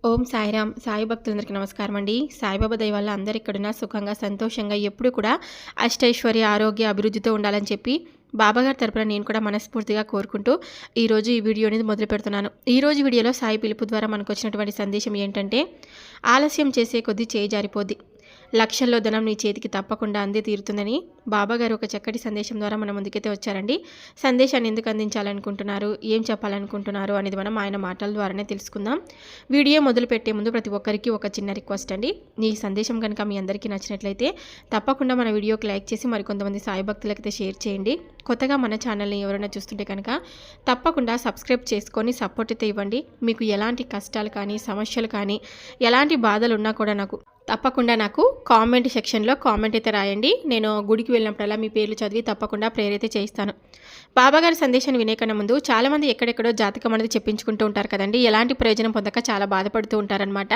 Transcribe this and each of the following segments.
ఓం సాయిరామ్. సాయి భక్తులందరికీ నమస్కారం అండి. సాయిబాబా దయ వల్ల అందరు ఇక్కడున్న సుఖంగా సంతోషంగా ఎప్పుడు కూడా అష్టైశ్వర్య ఆరోగ్య అభివృద్ధితో ఉండాలని చెప్పి బాబాగారి తరపున నేను కూడా మనస్ఫూర్తిగా కోరుకుంటూ ఈరోజు ఈ వీడియో అనేది మొదలు పెడుతున్నాను. ఈరోజు వీడియోలో సాయి పిలుపు ద్వారా మనకు వచ్చినటువంటి సందేశం ఏంటంటే, ఆలస్యం చేసే కొద్దీ చేయి జారిపోద్ది, లక్షల్లో ధనం నీ చేతికి తప్పకుండా అందే తీరుతుందని బాబాగారు ఒక చక్కటి సందేశం ద్వారా మన ముందుకైతే వచ్చారండి. సందేశాన్ని ఎందుకు అందించాలనుకుంటున్నారు, ఏం చెప్పాలనుకుంటున్నారు అనేది మనం ఆయన మాటల ద్వారానే తెలుసుకుందాం. వీడియో మొదలు పెట్టే ముందు ప్రతి ఒక్కరికి ఒక చిన్న రిక్వెస్ట్ అండి. ఈ సందేశం కనుక మీ అందరికీ నచ్చినట్లయితే తప్పకుండా మన వీడియోకి లైక్ చేసి మరికొంతమంది సాయి భక్తులకైతే షేర్ చేయండి. కొత్తగా మన ఛానల్ని ఎవరైనా చూస్తుంటే కనుక తప్పకుండా సబ్స్క్రైబ్ చేసుకొని సపోర్ట్ అయితే ఇవ్వండి. మీకు ఎలాంటి కష్టాలు కానీ సమస్యలు కానీ ఎలాంటి బాధలు ఉన్నా కూడా తప్పకుండా నాకు కామెంట్ సెక్షన్లో కామెంట్ అయితే రాయండి. నేను గుడికి వెళ్ళినప్పుడల్లా మీ పేర్లు చదివి తప్పకుండా ప్రేయర్ అయితే చేయిస్తాను. బాబాగారి సందేశాన్ని వినేకన్నా ముందు చాలామంది ఎక్కడెక్కడో జాతకం అనేది చెప్పించుకుంటూ ఉంటారు కదండి. ఎలాంటి ప్రయోజనం పొందక చాలా బాధపడుతూ ఉంటారనమాట.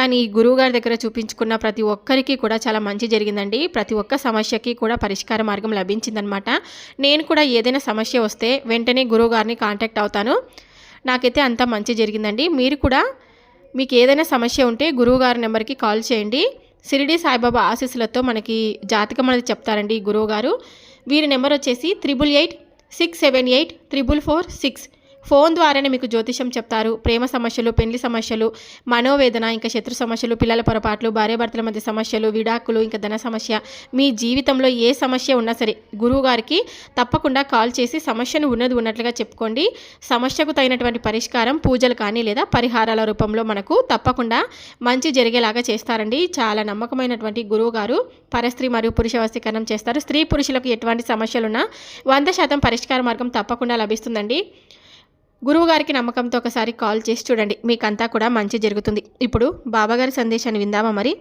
కానీ ఈ గురువుగారి దగ్గర చూపించుకున్న ప్రతి ఒక్కరికి కూడా చాలా మంచి జరిగిందండి. ప్రతి ఒక్క సమస్యకి కూడా పరిష్కార మార్గం లభించిందనమాట. నేను కూడా ఏదైనా సమస్య వస్తే వెంటనే గురువుగారిని కాంటాక్ట్ అవుతాను. నాకైతే అంతా మంచి జరిగిందండి. మీరు కూడా మీకు ఏదైనా సమస్య ఉంటే గురువుగారి నెంబర్కి కాల్ చేయండి. షిరిడి సాయిబాబా ఆశీస్సులతో మనకి జాతకం అనేది చెప్తారండి ఈ గురువుగారు. వీరి నెంబర్ వచ్చేసి 8886784446. ఫోన్ ద్వారానే మీకు జ్యోతిషం చెప్తారు. ప్రేమ సమస్యలు, పెళ్లి సమస్యలు, మనోవేదన, ఇంకా శత్రు సమస్యలు, పిల్లల పొరపాట్లు, భార్యాభర్తల మధ్య సమస్యలు, విడాకులు, ఇంకా ధన సమస్య, మీ జీవితంలో ఏ సమస్య ఉన్నా సరే గురువుగారికి తప్పకుండా కాల్ చేసి సమస్యను ఉన్నట్లుగా చెప్పుకోండి. సమస్యకు తగినటువంటి పరిష్కారం పూజలు కానీ లేదా పరిహారాల రూపంలో మనకు తప్పకుండా మంచి జరిగేలాగా చేస్తారండి. చాలా నమ్మకమైనటువంటి గురువుగారు పరస్త్రీ మరియు పురుష వశీకరణం చేస్తారు. స్త్రీ పురుషులకు ఎటువంటి సమస్యలున్నా 100% పరిష్కార మార్గం తప్పకుండా లభిస్తుందండి. గురువుగారికి నమ్మకంతో ఒకసారి కాల్ చేసి చూడండి, మీకంతా కూడా మంచి జరుగుతుంది. ఇప్పుడు బాబాగారి సందేశాన్ని విందామా మరి.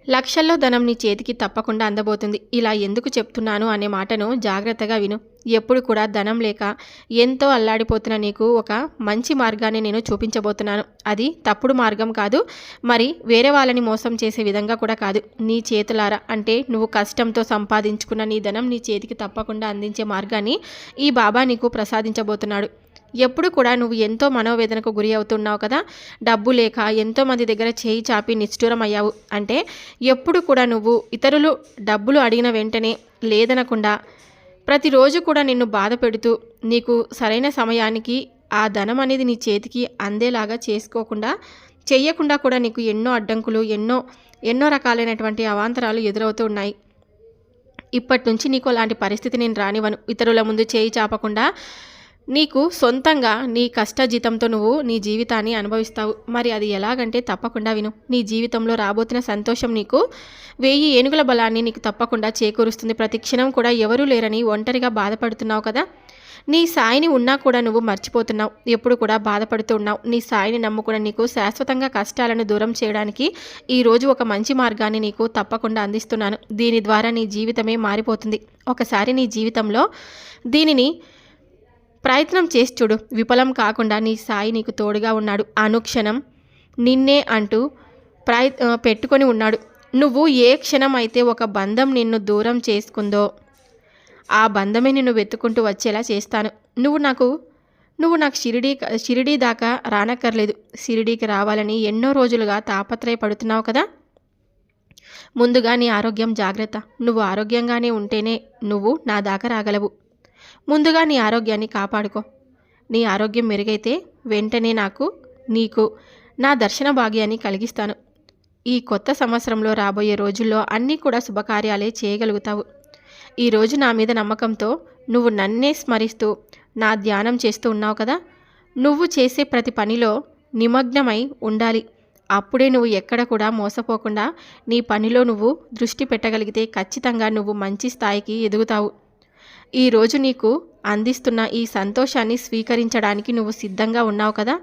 లక్షల్లో ధనం నీ చేతికి తప్పకుండా అందబోతుంది. ఇలా ఎందుకు చెప్తున్నాను అనే మాటను జాగ్రత్తగా విను. ఎప్పుడు కూడా ధనం లేక ఎంతో అల్లాడిపోతున్న నీకు ఒక మంచి మార్గాన్ని నేను చూపించబోతున్నాను. అది తప్పుడు మార్గం కాదు, మరి వేరే వాళ్ళని మోసం చేసే విధంగా కూడా కాదు. నీ చేతులారా, అంటే నువ్వు కష్టంతో సంపాదించుకున్న నీ ధనం నీ చేతికి తప్పకుండా అందించే మార్గాన్ని ఈ బాబా నీకు ప్రసాదించబోతున్నాడు. ఎప్పుడు కూడా నువ్వు ఎంతో మనోవేదనకు గురి అవుతున్నావు కదా, డబ్బు లేక ఎంతోమంది దగ్గర చేయి చాపి నిష్ఠూరం అయ్యావు. అంటే ఎప్పుడు కూడా నువ్వు ఇతరులు డబ్బులు అడిగిన వెంటనే లేదనకుండా ప్రతిరోజు కూడా నిన్ను బాధ పెడుతూ నీకు సరైన సమయానికి ఆ ధనం అనేది నీ చేతికి అందేలాగా చెయ్యకుండా కూడా నీకు ఎన్నో అడ్డంకులు, ఎన్నో రకాలైనటువంటి అవాంతరాలు ఎదురవుతూ ఉన్నాయి. ఇప్పటి నుంచి నీకు అలాంటి పరిస్థితి నేను రానివ్వను. ఇతరుల ముందు చేయి చాపకుండా నీకు సొంతంగా నీ కష్టజీతంతో నువ్వు నీ జీవితాన్ని అనుభవిస్తావు. మరి అది ఎలాగంటే తప్పకుండా విను. నీ జీవితంలో రాబోతున్న సంతోషం నీకు 1000 ఏనుగుల బలాన్ని నీకు తప్పకుండా చేకూరుస్తుంది. ప్రతి క్షణం కూడా ఎవరూ లేరని ఒంటరిగా బాధపడుతున్నావు కదా, నీ సాయిని ఉన్నా కూడా నువ్వు మర్చిపోతున్నావు. ఎప్పుడు కూడా బాధపడుతూ ఉన్నావు. నీ సాయిని నమ్ముకున్న నీకు శాశ్వతంగా కష్టాలను దూరం చేయడానికి ఈరోజు ఒక మంచి మార్గాన్ని నీకు తప్పకుండా అందిస్తున్నాను. దీని ద్వారా నీ జీవితమే మారిపోతుంది. ఒకసారి నీ జీవితంలో దీనిని ప్రయత్నం చేసి చూడు. విఫలం కాకుండా నీ సాయి నీకు తోడుగా ఉన్నాడు. అనుక్షణం నిన్నే అంటూ పెట్టుకొని ఉన్నాడు. నువ్వు ఏ క్షణం అయితే ఒక బంధం నిన్ను దూరం చేసుకుందో ఆ బంధమే నిన్ను వెతుక్కుంటూ వచ్చేలా చేస్తాను. నువ్వు నాకు షిరిడీ దాకా రానక్కర్లేదు. షిరిడీకి రావాలని ఎన్నో రోజులుగా తాపత్రయపడుతున్నావు కదా. ముందుగా నీ ఆరోగ్యం జాగ్రత్త. నువ్వు ఆరోగ్యంగానే ఉంటేనే నువ్వు నా దాకా రాగలవు. ముందుగా నీ ఆరోగ్యాన్ని కాపాడుకో. నీ ఆరోగ్యం మెరుగైతే వెంటనే నీకు నా దర్శన భాగ్యాన్ని కలిగిస్తాను. ఈ కొత్త సంవత్సరంలో రాబోయే రోజుల్లో అన్నీ కూడా శుభకార్యాలే చేయగలుగుతావు. ఈరోజు నా మీద నమ్మకంతో నువ్వు నన్నే స్మరిస్తూ నా ధ్యానం చేస్తూ ఉన్నావు కదా. నువ్వు చేసే ప్రతి పనిలో నిమగ్నమై ఉండాలి. అప్పుడే నువ్వు ఎక్కడ కూడా మోసపోకుండా నీ పనిలో నువ్వు దృష్టి పెట్టగలిగితే ఖచ్చితంగా నువ్వు మంచి స్థాయికి ఎదుగుతావు. ఈరోజు నీకు అందిస్తున్న ఈ సంతోషాన్ని స్వీకరించడానికి నువ్వు సిద్ధంగా ఉన్నావు కదా.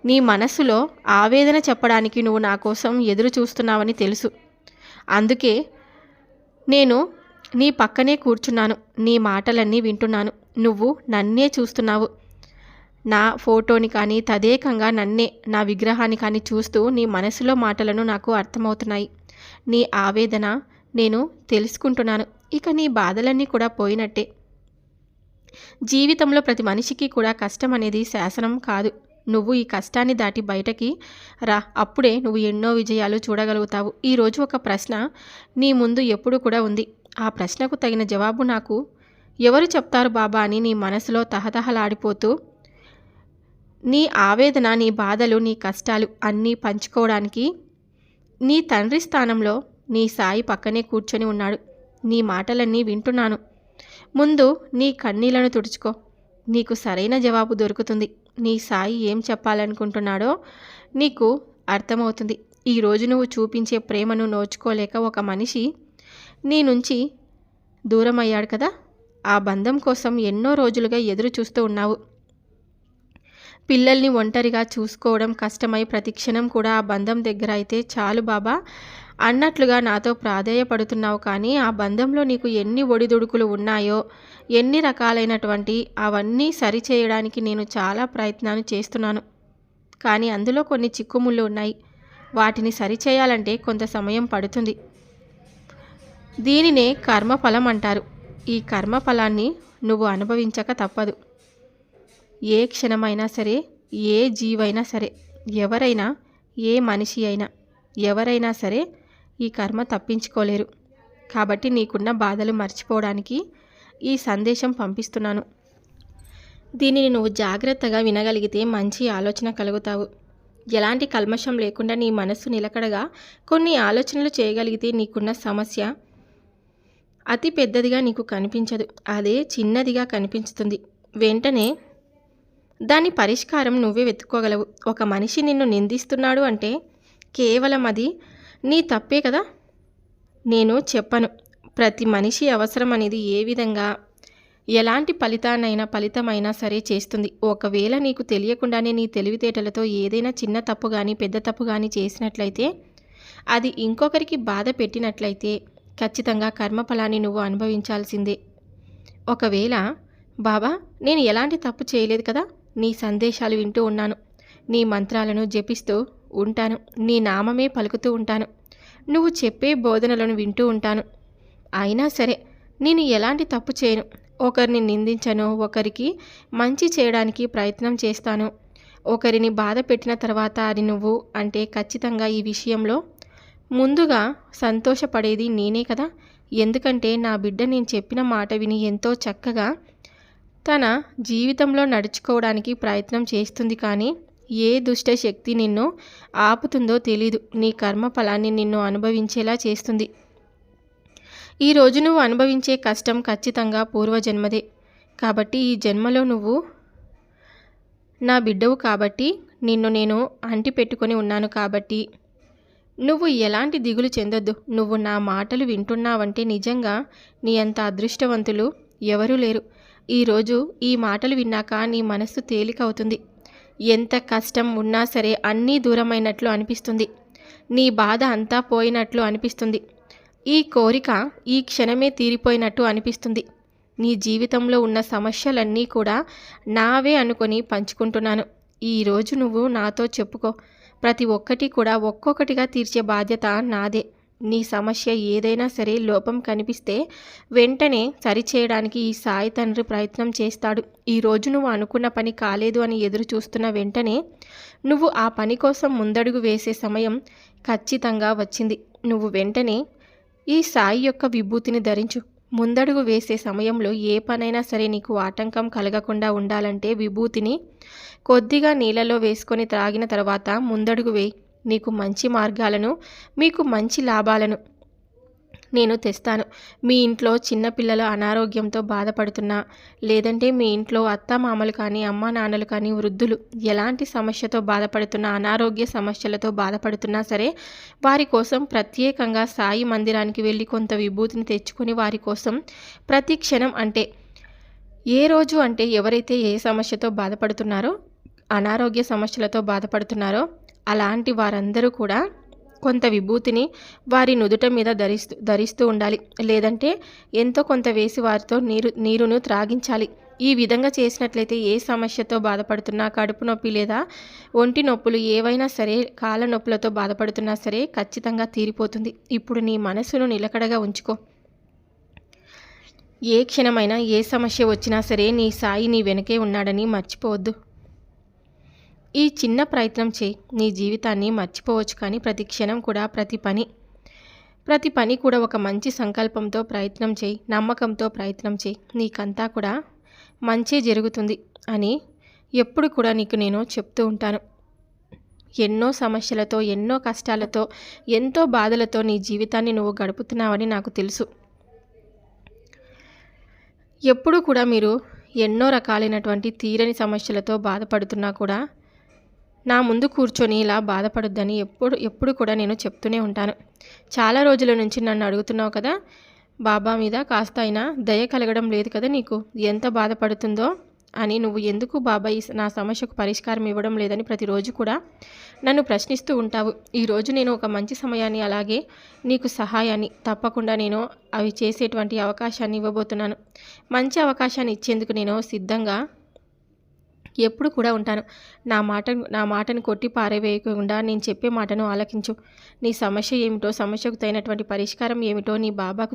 నీ మనస్సులో ఆవేదన చెప్పడానికి నువ్వు నా కోసం ఎదురు చూస్తున్నావని తెలుసు. అందుకే నేను నీ పక్కనే కూర్చున్నాను. నీ మాటలన్నీ వింటున్నాను. నువ్వు నన్నే చూస్తున్నావు. నా ఫోటోని కానీ తదేకంగా నన్నే, నా విగ్రహాన్ని కానీ చూస్తూ నీ మనసులో మాటలను నాకు అర్థమవుతున్నాయి. నీ ఆవేదన నేను తెలుసుకుంటున్నాను. ఇక నీ బాధలన్నీ కూడా పోయినట్టే. జీవితంలో ప్రతి మనిషికి కూడా కష్టం అనేది శాసనం కాదు, నువ్వు ఈ కష్టాన్ని దాటి బయటకి రా. అప్పుడే నువ్వు ఎన్నో విజయాలు చూడగలుగుతావు. ఈరోజు ఒక ప్రశ్న నీ ముందు ఎప్పుడు కూడా ఉంది. ఆ ప్రశ్నకు తగిన జవాబు నాకు ఎవరు చెప్తారు బాబా అని నీ మనసులో తహతహలాడిపోతూ నీ ఆవేదన, నీ బాధలు, నీ కష్టాలు అన్నీ పంచుకోవడానికి నీ తండ్రి స్థానంలో నీ సాయి పక్కనే కూర్చొని ఉన్నాడు. నీ మాటలన్నీ వింటున్నాను. ముందు నీ కన్నీళ్లను తుడుచుకో. నీకు సరైన జవాబు దొరుకుతుంది. నీ సాయి ఏం చెప్పాలనుకుంటున్నాడో నీకు అర్థమవుతుంది. ఈరోజు నువ్వు చూపించే ప్రేమను నోచుకోలేక ఒక మనిషి నీ నుంచి దూరం అయ్యాడు కదా. ఆ బంధం కోసం ఎన్నో రోజులుగా ఎదురు చూస్తూ ఉన్నావు. పిల్లల్ని ఒంటరిగా చూసుకోవడం కష్టమై ప్రతి క్షణం కూడా ఆ బంధం దగ్గర అయితే చాలు బాబా అన్నట్లుగా నాతో ప్రాధేయపడుతున్నావు. కానీ ఆ బంధంలో నీకు ఎన్ని ఒడిదుడుకులు ఉన్నాయో, ఎన్ని రకాలైనటువంటి అవన్నీ సరిచేయడానికి నేను చాలా ప్రయత్నాలు చేస్తున్నాను. కానీ అందులో కొన్ని చిక్కుముళ్ళు ఉన్నాయి. వాటిని సరిచేయాలంటే కొంత సమయం పడుతుంది. దీనినే కర్మఫలం అంటారు. ఈ కర్మఫలాన్ని నువ్వు అనుభవించక తప్పదు. ఏ క్షణమైనా సరే, ఏ జీవైనా సరే, ఎవరైనా, ఏ మనిషి అయినా, ఎవరైనా సరే ఈ కర్మ తప్పించుకోలేరు. కాబట్టి నీకున్న బాధలు మర్చిపోవడానికి ఈ సందేశం పంపిస్తున్నాను. దీనిని నువ్వు జాగ్రత్తగా వినగలిగితే మంచి ఆలోచన కలుగుతావు. ఎలాంటి కల్మషం లేకుండా నీ మనస్సు నిలకడగా కొన్ని ఆలోచనలు చేయగలిగితే నీకున్న సమస్య అతి పెద్దదిగా నీకు కనిపించదు. అదే చిన్నదిగా కనిపిస్తుంది. వెంటనే దాని పరిష్కారం నువ్వే వెతుక్కోగలవు. ఒక మనిషి నిన్ను నిందిస్తున్నాడు అంటే కేవలం అది నీ తప్పే కదా. నేను చెప్పను, ప్రతి మనిషి అవసరం అనేది ఏ విధంగా ఎలాంటి ఫలితమైనా సరే చేస్తుంది. ఒకవేళ నీకు తెలియకుండానే నీ తెలివితేటలతో ఏదైనా చిన్న తప్పు కానీ పెద్ద తప్పు కానీ చేసినట్లయితే, అది ఇంకొకరికి బాధ పెట్టినట్లయితే ఖచ్చితంగా కర్మఫలాన్ని నువ్వు అనుభవించాల్సిందే. ఒకవేళ బాబా నేను ఎలాంటి తప్పు చేయలేదు కదా, నీ సందేశాలు వింటూ ఉన్నాను, నీ మంత్రాలను జపిస్తూ ఉంటాను, నీ నామమే పలుకుతూ ఉంటాను, నువ్వు చెప్పే బోధనలను వింటూ ఉంటాను, అయినా సరే నేను ఎలాంటి తప్పు చేయను, ఒకరిని నిందించను, ఒకరికి మంచి చేయడానికి ప్రయత్నం చేస్తాను. ఒకరిని బాధ పెట్టిన తర్వాత అది నువ్వు అంటే ఖచ్చితంగా ఈ విషయంలో ముందుగా సంతోషపడేది నేనే కదా. ఎందుకంటే నా బిడ్డ నేను చెప్పిన మాట విని ఎంతో చక్కగా తన జీవితంలో నడుచుకోవడానికి ప్రయత్నం చేస్తుంది. కానీ ఏ దుష్ట శక్తి నిన్ను ఆపుతుందో తెలీదు. నీ కర్మ ఫలాన్ని నిన్ను అనుభవించేలా చేస్తుంది. ఈరోజు నువ్వు అనుభవించే కష్టం ఖచ్చితంగా పూర్వజన్మదే. కాబట్టి ఈ జన్మలో నువ్వు నా బిడ్డవు కాబట్టి నిన్ను నేను అంటి పెట్టుకొని ఉన్నాను. కాబట్టి నువ్వు ఎలాంటి దిగులు చెందొద్దు. నువ్వు నా మాటలు వింటున్నావంటే నిజంగా నీ అంత అదృష్టవంతులు ఎవరూ లేరు. ఈరోజు ఈ మాటలు విన్నాక నీ మనస్సు తేలికవుతుంది. ఎంత కష్టం ఉన్నా సరే అన్నీ దూరమైనట్లు అనిపిస్తుంది. నీ బాధ అంతా పోయినట్లు అనిపిస్తుంది. ఈ కోరిక ఈ క్షణమే తీరిపోయినట్టు అనిపిస్తుంది. నీ జీవితంలో ఉన్న సమస్యలన్నీ కూడా నావే అనుకొని పంచుకుంటున్నాను. ఈరోజు నువ్వు నాతో చెప్పుకో. ప్రతి ఒక్కటి కూడా ఒక్కొక్కటిగా తీర్చే బాధ్యత నాదే. నీ సమస్య ఏదైనా సరే లోపం కనిపిస్తే వెంటనే సరిచేయడానికి ఈ సాయి తండ్రి ప్రయత్నం చేస్తాడు. ఈరోజు నువ్వు అనుకున్న పని కాలేదు అని ఎదురు చూస్తున్న వెంటనే నువ్వు ఆ పని కోసం ముందడుగు వేసే సమయం ఖచ్చితంగా వచ్చింది. నువ్వు వెంటనే ఈ సాయి యొక్క విభూతిని ధరించు. ముందడుగు వేసే సమయంలో ఏ పనైనా సరే నీకు ఆటంకం కలగకుండా ఉండాలంటే విభూతిని కొద్దిగా నీళ్ళలో వేసుకొని త్రాగిన తర్వాత ముందడుగు వేయి. నీకు మంచి మార్గాలను, మీకు మంచి లాభాలను నేను తెస్తాను. మీ ఇంట్లో చిన్నపిల్లల అనారోగ్యంతో బాధపడుతున్నా, లేదంటే మీ ఇంట్లో అత్తమామలు కానీ అమ్మా నాన్నలు కానీ వృద్ధులు ఎలాంటి సమస్యతో బాధపడుతున్నా, అనారోగ్య సమస్యలతో బాధపడుతున్నా సరే వారి కోసం ప్రత్యేకంగా సాయి మందిరానికి వెళ్ళి కొంత విభూతిని తెచ్చుకొని వారి కోసం ప్రతి క్షణం అంటే ఏ రోజు అంటే ఎవరైతే ఏ సమస్యతో బాధపడుతున్నారో, అనారోగ్య సమస్యలతో బాధపడుతున్నారో అలాంటి వారందరూ కూడా కొంత విభూతిని వారి నుదుట మీద ధరిస్తూ ఉండాలి. లేదంటే ఎంతో కొంత వేసి వారితో నీరును త్రాగించాలి. ఈ విధంగా చేసినట్లయితే ఏ సమస్యతో బాధపడుతున్నా, కడుపు నొప్పి లేదా ఒంటి నొప్పులు ఏవైనా సరే, కాళ్ళ నొప్పులతో బాధపడుతున్నా సరే ఖచ్చితంగా తీరిపోతుంది. ఇప్పుడు నీ మనసును నిలకడగా ఉంచుకో. ఏ క్షణమైనా ఏ సమస్య వచ్చినా సరే నీ సాయి నీ వెనకే ఉన్నాడని మర్చిపోవద్దు. ఈ చిన్న ప్రయత్నం చేయి. నీ జీవితాన్ని మర్చిపోవచ్చు కానీ ప్రతి క్షణం కూడా ప్రతి పని కూడా ఒక మంచి సంకల్పంతో ప్రయత్నం చేయి. నమ్మకంతో ప్రయత్నం చేయి. నీకంతా కూడా మంచే జరుగుతుంది అని ఎప్పుడు కూడా నీకు నేను చెప్తూ ఉంటాను. ఎన్నో సమస్యలతో, ఎన్నో కష్టాలతో, ఎంతో బాధలతో నీ జీవితాన్ని నువ్వు గడుపుతున్నావని నాకు తెలుసు. ఎప్పుడు కూడా మీరు ఎన్నో రకాలైనటువంటి తీరని సమస్యలతో బాధపడుతున్నా కూడా నా ముందు కూర్చొని ఇలా బాధపడొద్దని ఎప్పుడు కూడా నేను చెప్తూనే ఉంటాను. చాలా రోజుల నుంచి నన్ను అడుగుతున్నావు కదా, బాబా మీద కాస్త అయినా దయ కలగడం లేదు కదా నీకు, ఎంత బాధపడుతుందో అని, నువ్వు ఎందుకు బాబా నా సమస్యకు పరిష్కారం ఇవ్వడం లేదని ప్రతిరోజు కూడా నన్ను ప్రశ్నిస్తూ ఉంటావు. ఈరోజు నేను ఒక మంచి సమయాన్ని, అలాగే నీకు సహాయాన్ని తప్పకుండా నేను అవి చేసేటువంటి అవకాశాన్ని ఇవ్వబోతున్నాను. మంచి అవకాశాన్ని ఇచ్చేందుకు నేను సిద్ధంగా ఎప్పుడు కూడా ఉంటాను. నా మాటను కొట్టి పారవేయకుండా నేను చెప్పే మాటను ఆలకించు. నీ సమస్య ఏమిటో, సమస్యకు తగినటువంటి పరిష్కారం ఏమిటో నీ బాబాకు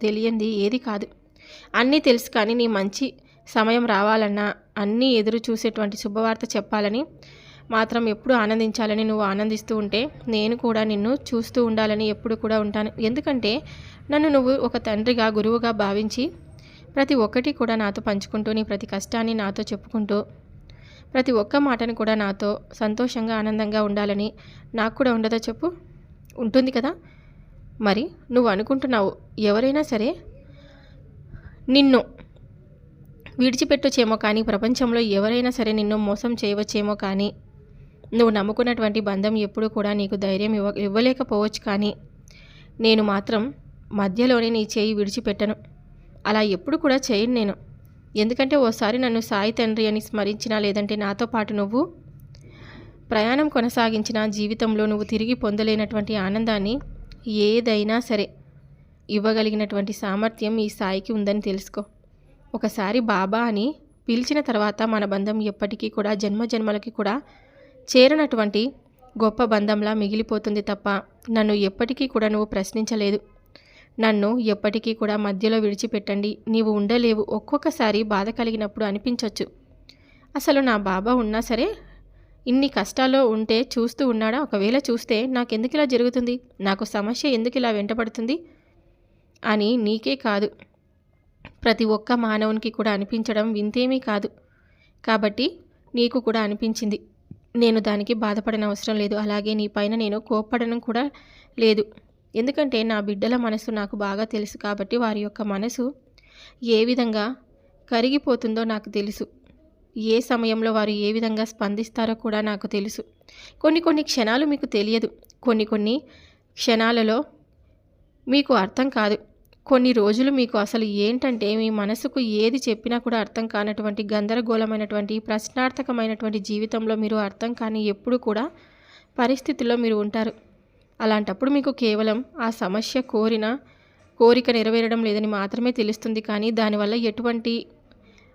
తెలియంది ఏది కాదు. అన్నీ తెలుసు, కానీ నీ మంచి సమయం రావాలన్నా, అన్నీ ఎదురు చూసేటువంటి శుభవార్త చెప్పాలని మాత్రం ఎప్పుడు ఆనందించాలని నువ్వు ఆనందిస్తూ ఉంటే, నేను కూడా నిన్ను చూస్తూ ఉండాలని ఎప్పుడు కూడా ఉంటాను. ఎందుకంటే నన్ను నువ్వు ఒక తండ్రిగా, గురువుగా భావించి ప్రతి ఒక్కటి కూడా నాతో పంచుకుంటూ, నీ ప్రతి కష్టాన్ని నాతో చెప్పుకుంటూ, ప్రతి ఒక్క మాటను కూడా నాతో సంతోషంగా, ఆనందంగా ఉండాలని నాకు కూడా ఉండదో చెప్పు? ఉంటుంది కదా. మరి నువ్వు అనుకుంటున్నావు ఎవరైనా సరే నిన్ను విడిచిపెట్టొచ్చేమో, కానీ ప్రపంచంలో ఎవరైనా సరే నిన్ను మోసం చేయవచ్చేమో, కానీ నువ్వు నమ్ముకున్నటువంటి బంధం ఎప్పుడు కూడా నీకు ధైర్యం ఇవ్వలేకపోవచ్చు. కానీ నేను మాత్రం మధ్యలోనే నీ చేయి విడిచిపెట్టను. అలా ఎప్పుడు కూడా చేయను నేను. ఎందుకంటే ఓసారి నన్ను సాయి తండ్రి అని స్మరించినా, లేదంటే నాతో పాటు నువ్వు ప్రయాణం కొనసాగించిన జీవితంలో నువ్వు తిరిగి పొందలేనటువంటి ఆనందాన్ని ఏదైనా సరే ఇవ్వగలిగినటువంటి సామర్థ్యం ఈ సాయికి ఉందని తెలుసుకో. ఒకసారి బాబా అని పిలిచిన తర్వాత మన బంధం ఎప్పటికీ కూడా జన్మలకి కూడా చేరనటువంటి గొప్ప బంధంలా మిగిలిపోతుంది తప్ప నన్ను ఎప్పటికీ కూడా నువ్వు ప్రశ్నించలేదు. నన్ను ఎప్పటికీ కూడా మధ్యలో విడిచిపెట్టండి, నీవు ఉండలేవు, ఒక్కొక్కసారి బాధ కలిగినప్పుడు అనిపించవచ్చు. అసలు నా బాబా ఉన్నా సరే ఇన్ని కష్టాల్లో ఉంటే చూస్తూ ఉన్నాడా? ఒకవేళ చూస్తే నాకెందుకు ఇలా జరుగుతుంది, నాకు సమస్య ఎందుకు ఇలా వెంటపడుతుంది అని నీకే కాదు, ప్రతి ఒక్క మానవునికి కూడా అనిపించడం వింతేమీ కాదు. కాబట్టి నీకు కూడా అనిపించింది. నేను దానికి బాధపడిన అవసరం లేదు. అలాగే నీ పైన నేను కోప్పడడం కూడా లేదు. ఎందుకంటే నా బిడ్డల మనసు నాకు బాగా తెలుసు. కాబట్టి వారి యొక్క మనసు ఏ విధంగా కరిగిపోతుందో నాకు తెలుసు. ఏ సమయంలో వారు ఏ విధంగా స్పందిస్తారో కూడా నాకు తెలుసు. కొన్ని క్షణాలు మీకు తెలియదు. కొన్ని క్షణాలలో మీకు అర్థం కాదు. కొన్ని రోజులు మీకు అసలు ఏంటంటే మీ మనసుకు ఏది చెప్పినా కూడా అర్థం కానటువంటి గందరగోళమైనటువంటి ప్రశ్నార్థకమైనటువంటి జీవితంలో మీరు అర్థం కాని ఎప్పుడు కూడా పరిస్థితుల్లో మీరు ఉంటారు. అలాంటప్పుడు మీకు కేవలం ఆ సమస్య కోరిక నెరవేరడం లేదని మాత్రమే తెలుస్తుంది. కానీ దానివల్ల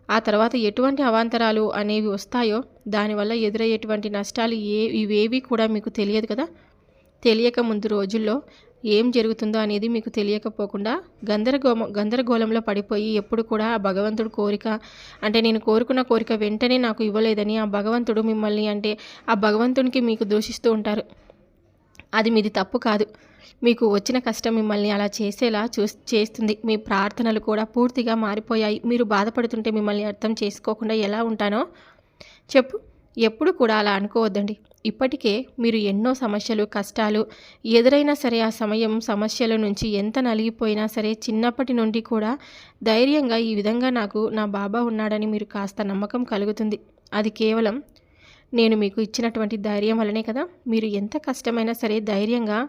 ఆ తర్వాత ఎటువంటి అవాంతరాలు అనేవి వస్తాయో, దానివల్ల ఎదురయ్యేటువంటి నష్టాలు ఇవేవి కూడా మీకు తెలియదు కదా. తెలియక ముందు రోజుల్లో ఏం జరుగుతుందో అనేది మీకు తెలియకపోకుండా గందరగోళంలో పడిపోయి ఎప్పుడు కూడా ఆ భగవంతుడు కోరిక అంటే నేను కోరుకున్న కోరిక వెంటనే నాకు ఇవ్వలేదని ఆ భగవంతుడు మిమ్మల్ని అంటే ఆ భగవంతునికి మీకు దూషిస్తూ ఉంటారు. అది మీది తప్పు కాదు. మీకు వచ్చిన కష్టం మిమ్మల్ని అలా చేసేలా చేస్తుంది. మీ ప్రార్థనలు కూడా పూర్తిగా మారిపోయాయి. మీరు బాధపడుతుంటే మిమ్మల్ని అర్థం చేసుకోకుండా ఎలా ఉంటానో చెప్పు. ఎప్పుడు కూడా అలా అనుకోవద్దండి. ఇప్పటికే మీరు ఎన్నో సమస్యలు, కష్టాలు ఎదురైనా సరే ఆ సమస్యల నుంచి ఎంత నలిగిపోయినా సరే చిన్నప్పటి నుండి కూడా ధైర్యంగా ఈ విధంగా నాకు నా బాబా ఉన్నాడని మీరు కాస్త నమ్మకం కలుగుతుంది. అది కేవలం నేను మీకు ఇచ్చినటువంటి ధైర్యం వల్లనే కదా. మీరు ఎంత కష్టమైనా సరే ధైర్యంగా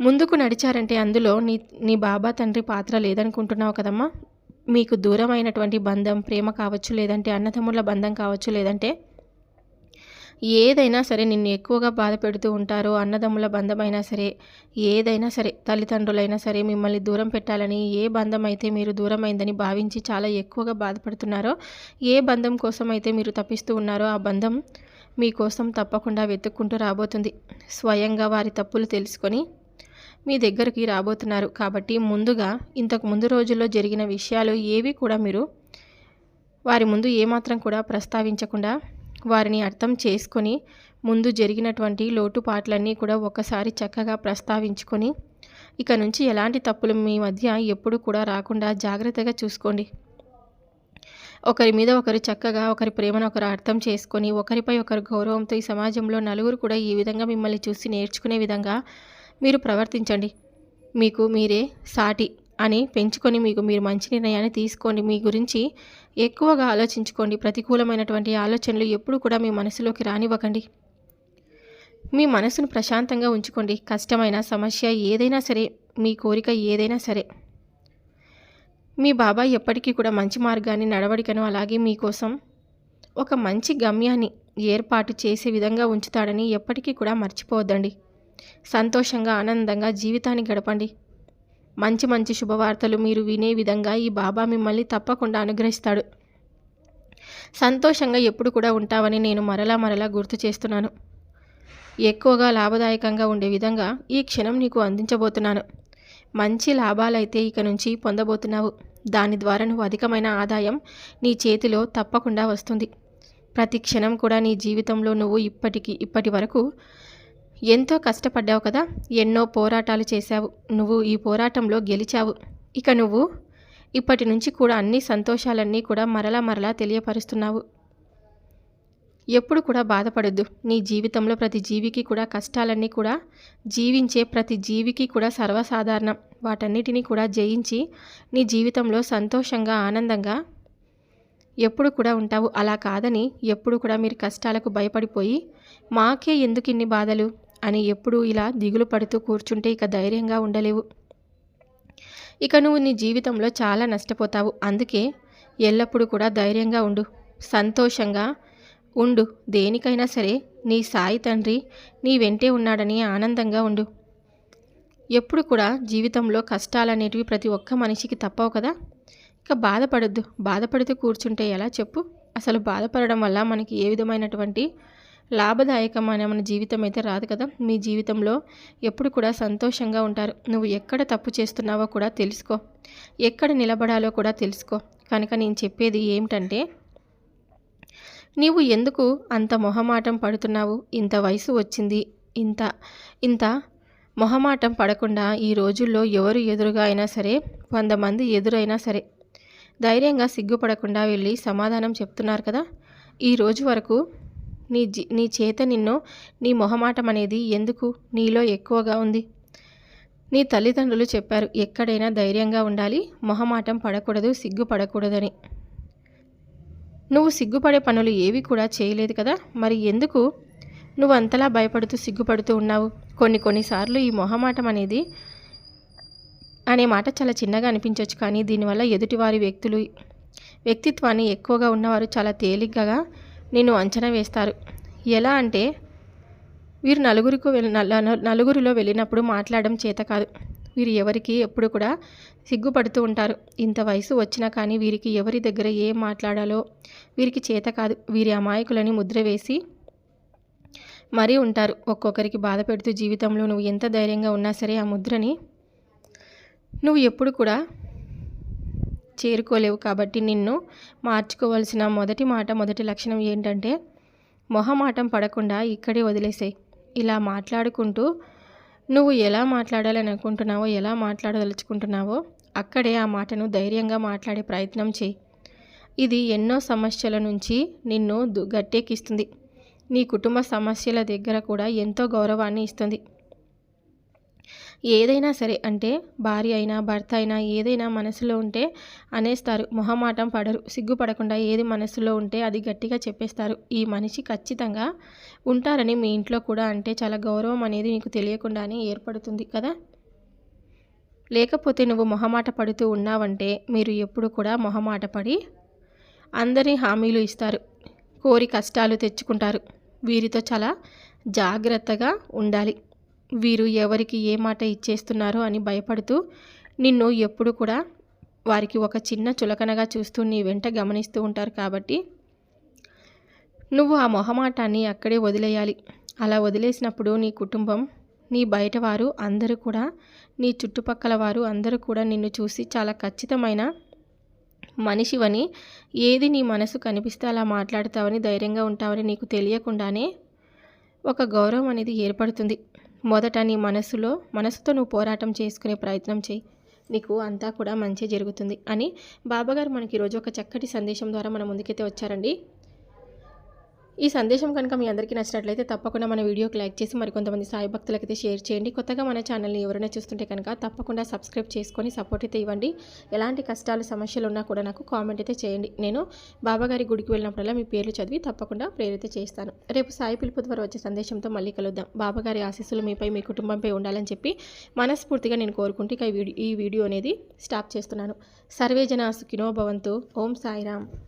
ముందుకు నడిచారంటే అందులో నీ బాబా తండ్రి పాత్ర లేదనుకుంటున్నావు కదమ్మా. మీకు దూరమైనటువంటి బంధం, ప్రేమ కావచ్చు, లేదంటే అన్నదమ్ముల బంధం కావచ్చు, లేదంటే ఏదైనా సరే నిన్ను ఎక్కువగా బాధ పెడుతూ ఉంటారో, అన్నదమ్ముల బంధమైనా సరే, ఏదైనా సరే, తల్లిదండ్రులైనా సరే మిమ్మల్ని దూరం పెట్టాలని ఏ బంధం అయితే మీరు దూరమైందని భావించి చాలా ఎక్కువగా బాధపడుతున్నారో, ఏ బంధం కోసం అయితే మీరు తప్పిస్తూ ఉన్నారో ఆ బంధం మీకోసం తప్పకుండా వెతుక్కుంటూ రాబోతుంది. స్వయంగా వారి తప్పులు తెలుసుకొని మీ దగ్గరికి రాబోతున్నారు. కాబట్టి ముందుగా ఇంతకు ముందు రోజుల్లో జరిగిన విషయాలు ఏవి కూడా మీరు వారి ముందు ఏమాత్రం కూడా ప్రస్తావించకుండా వారిని అర్థం చేసుకొని ముందు జరిగినటువంటి లోటుపాట్లన్నీ కూడా ఒకసారి చక్కగా ప్రస్తావించుకొని ఇక నుంచి ఎలాంటి తప్పులు మీ మధ్య ఎప్పుడు కూడా రాకుండా జాగ్రత్తగా చూసుకోండి. ఒకరి మీద ఒకరు చక్కగా ఒకరి ప్రేమను ఒకరు అర్థం చేసుకొని ఒకరిపై ఒకరు గౌరవంతో ఈ సమాజంలో నలుగురు కూడా ఈ విధంగా మిమ్మల్ని చూసి నేర్చుకునే విధంగా మీరు ప్రవర్తించండి. మీకు మీరే సాటి అని పెంచుకొని మీకు మీరు మంచి నిర్ణయాన్ని తీసుకోండి. మీ గురించి ఎక్కువగా ఆలోచించుకోండి. ప్రతికూలమైనటువంటి ఆలోచనలు ఎప్పుడు కూడా మీ మనసులోకి రానివ్వకండి. మీ మనసును ప్రశాంతంగా ఉంచుకోండి. కష్టమైన సమస్య ఏదైనా సరే, మీ కోరిక ఏదైనా సరే, మీ బాబాయ్ ఎప్పటికీ కూడా మంచి మార్గాన్ని నడవడికను అలాగే మీకోసం ఒక మంచి గమ్యాన్ని ఏర్పాటు చేసే విధంగా ఉంచుతాడని ఎప్పటికీ కూడా మర్చిపోవద్దండి. సంతోషంగా ఆనందంగా జీవితాన్ని గడపండి. మంచి మంచి శుభవార్తలు మీరు వినే విధంగా ఈ బాబా మిమ్మల్ని తప్పకుండా అనుగ్రహిస్తాడు. సంతోషంగా ఎప్పుడు కూడా ఉంటావని నేను మరలా గుర్తు చేస్తున్నాను. ఎక్కువగా లాభదాయకంగా ఉండే విధంగా ఈ క్షణం నీకు అందించబోతున్నాను. మంచి లాభాలైతే ఇక నుంచి పొందబోతున్నావు. దాని ద్వారా నువ్వు అధికమైన ఆదాయం నీ చేతిలో తప్పకుండా వస్తుంది. ప్రతి క్షణం కూడా నీ జీవితంలో నువ్వు ఇప్పటి వరకు ఎంతో కష్టపడ్డావు కదా. ఎన్నో పోరాటాలు చేశావు. నువ్వు ఈ పోరాటంలో గెలిచావు. ఇక నువ్వు ఇప్పటి నుంచి కూడా అన్ని సంతోషాలన్నీ కూడా మరలా తెలియపరుస్తున్నావు. ఎప్పుడు కూడా బాధపడొద్దు. నీ జీవితంలో ప్రతి జీవికి కూడా కష్టాలన్నీ కూడా జీవించే ప్రతి జీవికి కూడా సర్వసాధారణం. వాటన్నిటినీ కూడా జయించి నీ జీవితంలో సంతోషంగా ఆనందంగా ఎప్పుడు కూడా ఉంటావు. అలా కాదని ఎప్పుడు కూడా మీరు కష్టాలకు భయపడిపోయి మాకే ఎందుకు ఇన్ని బాధలు అని ఎప్పుడు ఇలా దిగులు పడుతూ కూర్చుంటే ఇక ధైర్యంగా ఉండలేవు. ఇక నువ్వు నీ జీవితంలో చాలా నష్టపోతావు. అందుకే ఎల్లప్పుడూ కూడా ధైర్యంగా ఉండు, సంతోషంగా ఉండు. దేనికైనా సరే నీ సాయి తండ్రి నీ వెంటే ఉన్నాడని ఆనందంగా ఉండు. ఎప్పుడు కూడా జీవితంలో కష్టాలనేటివి ప్రతి ఒక్క మనిషికి తప్పవు కదా. ఇక బాధపడొద్దు. బాధపడుతూ కూర్చుంటే ఎలా చెప్పు. అసలు బాధపడడం వల్ల మనకి ఏ విధమైనటువంటి లాభదాయకమైన మన జీవితం అయితే రాదు కదా. మీ జీవితంలో ఎప్పుడు కూడా సంతోషంగా ఉంటారు. నువ్వు ఎక్కడ తప్పు చేస్తున్నావో కూడా తెలుసుకో, ఎక్కడ నిలబడాలో కూడా తెలుసుకో. కనుక నేను చెప్పేది ఏమిటంటే, నీవు ఎందుకు అంత మొహమాటం పడుతున్నావు? ఇంత వయసు వచ్చింది, ఇంత మొహమాటం పడకుండా ఈ రోజుల్లో ఎవరు ఎదురుగా అయినా సరే, 100 మంది ఎదురైనా సరే ధైర్యంగా సిగ్గుపడకుండా వెళ్ళి సమాధానం చెప్తున్నారు కదా. ఈ రోజు వరకు నీ చేత నీ మొహమాటం అనేది ఎందుకు నీలో ఎక్కువగా ఉంది? నీ తల్లిదండ్రులు చెప్పారు, ఎక్కడైనా ధైర్యంగా ఉండాలి, మొహమాటం పడకూడదు, సిగ్గుపడకూడదని. నువ్వు సిగ్గుపడే పనులు ఏవి కూడా చేయలేదు కదా. మరి ఎందుకు నువ్వు అంతలా భయపడుతూ సిగ్గుపడుతూ ఉన్నావు? కొన్నిసార్లు ఈ మొహమాటం అనే మాట చాలా చిన్నగా అనిపించవచ్చు, కానీ దీనివల్ల ఎదుటివారి వ్యక్తిత్వాన్ని ఎక్కువగా ఉన్నవారు చాలా తేలిగ్గా నిన్ను అంచనా వేస్తారు. ఎలా అంటే, వీరు నలుగురిలో వెళ్ళినప్పుడు మాట్లాడడం చేత కాదు. వీరు ఎవరికి ఎప్పుడు కూడా సిగ్గుపడుతూ ఉంటారు. ఇంత వయసు వచ్చినా కానీ వీరికి ఎవరి దగ్గర ఏం మాట్లాడాలో వీరికి చేత కాదు. వీరి అమాయకులని ముద్ర వేసి మరీ ఉంటారు. ఒక్కొక్కరికి బాధ పెడుతూ జీవితంలో నువ్వు ఎంత ధైర్యంగా ఉన్నా సరే ఆ ముద్రని నువ్వు ఎప్పుడు కూడా చేరుకోలేవు. కాబట్టి నిన్ను మార్చుకోవాల్సిన మొదటి లక్షణం ఏంటంటే, మొహమాటం పడకుండా ఇక్కడే వదిలేసాయి. ఇలా మాట్లాడుకుంటూ నువ్వు ఎలా మాట్లాడాలని అనుకుంటున్నావో, ఎలా మాట్లాడదలుచుకుంటున్నావో అక్కడే ఆ మాటను ధైర్యంగా మాట్లాడే ప్రయత్నం చేయి. ఇది ఎన్నో సమస్యల నుంచి నిన్ను గట్టెక్కిస్తుంది. నీ కుటుంబ సమస్యల దగ్గర కూడా ఎంతో గౌరవాన్ని ఇస్తుంది. ఏదైనా సరే, అంటే భార్య అయినా భర్త అయినా ఏదైనా మనసులో ఉంటే అనేస్తారు. మొహమాటం పడరు. సిగ్గుపడకుండా ఏది మనసులో ఉంటే అది గట్టిగా చెప్పేస్తారు. ఈ మనిషి ఖచ్చితంగా ఉంటారని మీ ఇంట్లో కూడా అంటే చాలా గౌరవం అనేది నీకు తెలియకుండానే ఏర్పడుతుంది కదా. లేకపోతే నువ్వు మొహమాట పడుతూ ఉన్నావంటే మీరు ఎప్పుడు కూడా మొహమాట పడి అందరి హామీలు ఇస్తారు, కోరి కష్టాలు తెచ్చుకుంటారు. వీరితో చాలా జాగ్రత్తగా ఉండాలి. వీరు ఎవరికి ఏ మాట ఇచ్చేస్తున్నారో అని భయపడుతూ నిన్ను ఎప్పుడు కూడా వారికి ఒక చిన్న చులకనగా చూస్తూ నీ వెంట గమనిస్తూ ఉంటారు. కాబట్టి నువ్వు ఆ మొహమాటాన్ని అక్కడే వదిలేయాలి. అలా వదిలేసినప్పుడు నీ కుటుంబం, నీ బయట వారు అందరూ కూడా, నీ చుట్టుపక్కల వారు అందరూ కూడా నిన్ను చూసి చాలా ఖచ్చితమైన మనిషివని, ఏది నీ మనసు కనిపిస్తే అలా మాట్లాడతావని, ధైర్యంగా ఉంటావని నీకు తెలియకుండానే ఒక గౌరవం అనేది ఏర్పడుతుంది. మొదట నీ మనసుతో నువ్వు పోరాటం చేసుకునే ప్రయత్నం చేయి. నీకు అంతా కూడా మంచి జరుగుతుంది అని బాబాగారు మనకి ఈరోజు ఒక చక్కటి సందేశం ద్వారా మన ముందుకైతే వచ్చారండి. ఈ సందేశం కనుక మీ అందరికీ నచ్చినట్లయితే తప్పకుండా మన వీడియోకి లైక్ చేసి మరికొంతమంది సాయి భక్తులకైతే షేర్ చేయండి. కొత్తగా మన ఛానల్ని ఎవరైనా చూస్తుంటే కనుక తప్పకుండా సబ్స్క్రైబ్ చేసుకొని సపోర్ట్ అయితే ఇవ్వండి. ఎలాంటి కష్టాలు సమస్యలు ఉన్నా కూడా నాకు కామెంట్ అయితే చేయండి. నేను బాబాగారి గుడికి వెళ్ళినప్పుడల్లా మీ పేర్లు చదివి తప్పకుండా ప్రేరిత చేస్తాను. రేపు సాయి పిలుపు ద్వారా వచ్చే సందేశంతో మళ్ళీ కలుద్దాం. బాబాగారి ఆశీస్సులు మీపై, మీ కుటుంబంపై ఉండాలని చెప్పి మనస్ఫూర్తిగా నేను కోరుకుంటూ ఈ వీడియో అనేది స్టాప్ చేస్తున్నాను. సర్వే జనా సుఖినో భవంతు. ఓం సాయిరామ్.